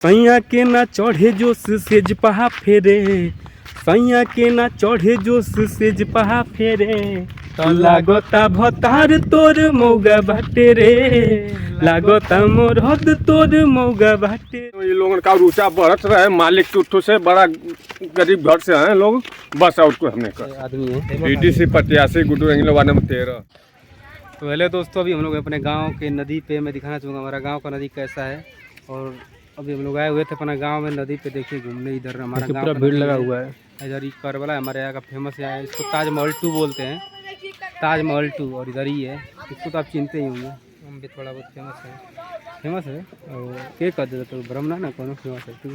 सैया के ना चढ़े जोश सेज पहा फेरे, सैया के ना चढ़े जोश सेज पहा फेरे, लागता भतार तोर मौगा बाटे रे, लागता मोरहद तोर मौगा बाटे। ये लोगों का ऊंचा बढ़त रहे, मालिक के उठो से बड़ा गरीब घर से हैं लोग, बस और को हमने कर आदमी है BDC 85 गुड्डू रंगीला वार्ड नंबर 13। तो हेलो दोस्तों, अभी हम लोग अपने गांव के नदी पे मैं दिखाना चाहूँगा हमारा गांव का नदी कैसा है। और अभी हम लोग आए हुए थे अपना गांव में नदी पे, देखिए घूमने। इधर हमारा गांव पूरा भीड़ लगा हुआ है। इधर ही करबला है हमारे यहाँ का फेमस है, इसको ताजमहल 2 बोलते हैं, ताजमहल 2। और इधर ही है, इसको तो आप चिनते ही होंगे, हम भी थोड़ा बहुत फेमस है। और के कर देता तो ब्रह्मणा ना कौन फेमस है। तो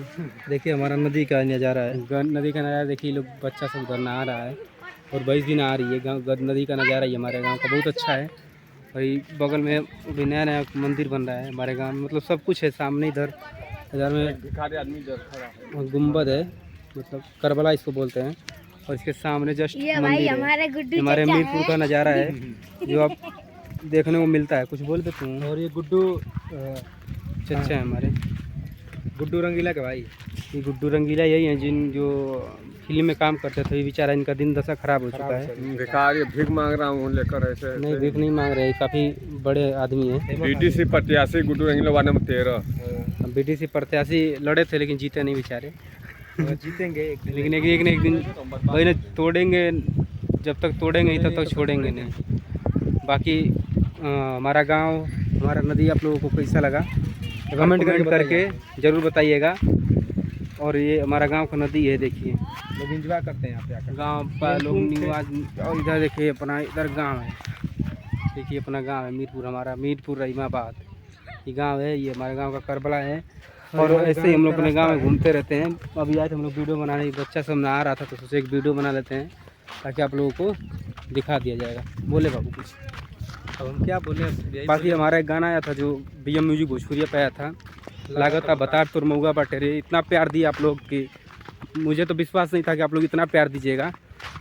देखिए हमारा नदी का नज़ारा है, नदी का नज़ारा देखिए। लोग बच्चा सब उधर नहा रहा है और भैंस भी नहा रही है। गाँव नदी का नज़ारा ही हमारे गाँव का बहुत अच्छा है। वही बगल में भी नया नया मंदिर बन रहा है हमारे गांव में, मतलब सब कुछ है सामने। इधर में गुम्बद है, मतलब करबला इसको बोलते हैं। और इसके सामने जस्ट मंदिर है। हमारे मीरपुर का नज़ारा है जो आप देखने को मिलता है। कुछ बोल देते हैं। और ये गुड्डू चचा है हमारे, गुड्डू रंगीला के भाई। ये गुड्डू रंगीला यही हैं जिन जो फिल्म में काम करते थे। बेचारा इनका दिन दशा खराब हो चुका है। भिखारी भीख मांग रहा हूँ लेकर, ऐसे नहीं भीख नहीं मांग रहे, काफ़ी बड़े आदमी हैं। BDC 85 गुड्डू रंगीला वार्ड नंबर 13। BDC प्रत्याशी लड़े थे लेकिन जीते नहीं बेचारे। जीतेंगे लेकिन एक न एक दिन वही ना, तोड़ेंगे। जब तक तोड़ेंगे नहीं तब तक छोड़ेंगे नहीं। बाकी हमारा गांव, हमारा नदी आप लोगों को कैसा लगा कमेंट करके ज़रूर बताइएगा। और ये हमारा गांव का नदी है, देखिए लोग इंजॉय करते हैं यहाँ पे आकर। गाँव पर लोग निवास। और इधर देखिए अपना इधर गांव है, देखिए अपना गांव है मीरपुर, हमारा मीरपुर रहीमाबाद ये गांव है। ये हमारे गांव का करबला है। और ऐसे ही हम लोग अपने गांव में घूमते रहते हैं। अभी आए थे हम लोग वीडियो बनाने, बच्चा सब नहा रहा था तो सोचे एक वीडियो बना लेते हैं ताकि आप लोगों को दिखा दिया जाएगा। बोले बाबू कुछ, अब हम क्या बोले। बाकी हमारा एक गाना आया था जो BM म्यूजिक भोजपुरिया पे आया था, लागत बतार तोर मौगा बाटे रे। इतना प्यार दिया आप लोग की, मुझे तो विश्वास नहीं था कि आप लोग इतना प्यार दीजिएगा,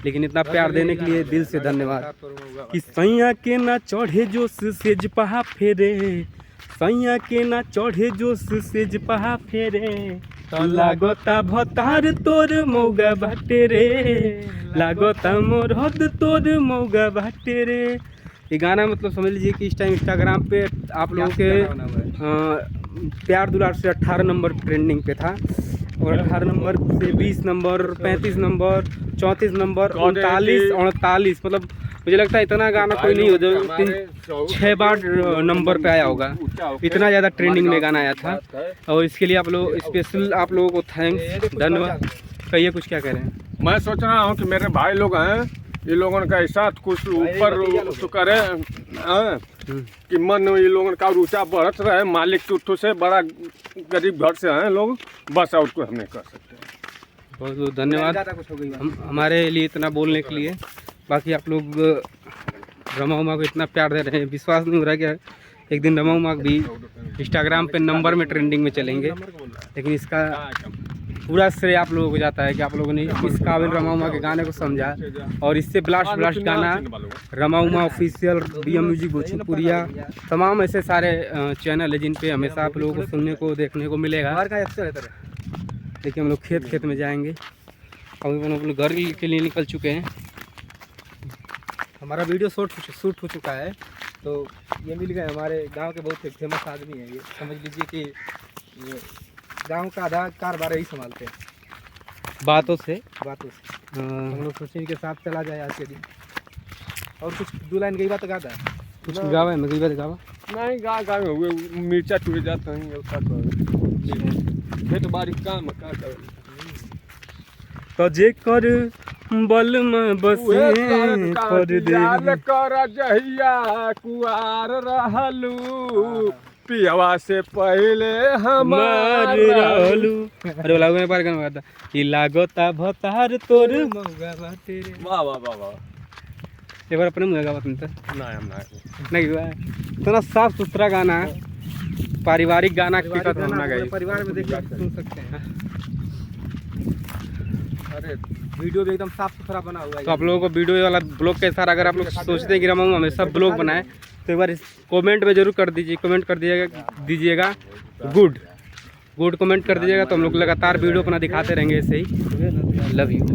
लेकिन इतना प्यार देने के लिए दिल से धन्यवाद। कि सैया के ना चढ़े जोश सेज पहा फेरे, सैया के ना चढ़े जोश सेज पहा फेरे, लागता भतार तोर मौगा बाटे रे, लागता मोरहद तोर मौगा बाटे रे। ये गाना मतलब समझ लीजिए कि इस टाइम इंस्टाग्राम पे आप लोगों के प्यार दुलार से 18 नंबर ट्रेंडिंग पे था। और 18 नंबर से 20 नंबर, 35 नंबर, 34 नंबर, 39, 48, मतलब मुझे लगता है इतना गाना कोई नहीं हो जो 3-6 बार नंबर पे आया होगा। इतना ज़्यादा ट्रेंडिंग में गाना आया था। और इसके लिए आप लोग स्पेशल आप लोगों को थैंक्स, धन्यवाद। कहिए कुछ, क्या कह रहे हैं। मैं सोच रहा हूँ कि मेरे भाई लोग हैं, ये लोगों का ऐसा कुछ ऊपर करे कि मन ये लोगों का ऊंचा बढ़त रहे, मालिक के उठो से बड़ा गरीब घर से हैं लोग, बस और को हमने कर सकते हैं। बहुत बहुत धन्यवाद हमारे लिए इतना बोलने के लिए। बाकी आप लोग रमा उमा को इतना प्यार दे रहे हैं, विश्वास नहीं हो रहा कि एक दिन रमा उमा भी इंस्टाग्राम पे नंबर में ट्रेंडिंग में चलेंगे। लेकिन इसका पूरा श्रेय आप लोगों को जाता है कि आप लोगों ने इस काबिल रमा उमा के गाने को समझा। और इससे ब्लास्ट गाना Rama Uma official, BM music Bhojpuriya, तमाम ऐसे सारे चैनल है जिन पे हमेशा आप लोगों को सुनने को देखने को मिलेगा। देखिए हम लोग खेत में जाएंगे। अभी हम लोग घर के लिए निकल चुके हैं। हमारा वीडियो शूट हो चुका है। तो ये मिल गए हमारे गांव के बहुत फेमस आदमी हैं। ये समझ लीजिए कि ये गांव का आधा कारोबार ही संभालते हैं बातों से। हम लोग सोचे इनके साथ चला जाए आज के दिन। और कुछ 2 लाइन गई बात गाता है, कुछ गावा है, मैं गई बात गावा नहीं गा में हुए मिर्चा टूट जाता है तो बारीक काम का तो जे कर बल में बसे कर दे कर जहिया कुआर रहलू, पियवा से पहले हमार रहलू। अरे लागू में पार गाना गाता, कि लागता भतार तोर मौगा बाटे रे। वाह वाह वाह वाह। एक बार अपने मुँह गावा तुम तो नहीं हुआ। इतना साफ सुथरा गाना, पारिवारिक गाना परिवार में देख सुन सकते हैं। अरे वीडियो भी एकदम साफ सुथरा बना हुआ है। तो आप लोगों को वीडियो वाला ब्लॉग कैसा, अगर आप लोग सोचते हैं कि रमा उमा हमेशा ब्लॉग बनाए तो एक बार कमेंट में जरूर कर दीजिएगा गुड। गुड कमेंट कर दीजिएगा, तो हम लोग लगातार वीडियो अपना दिखाते रहेंगे ऐसे ही। Love you.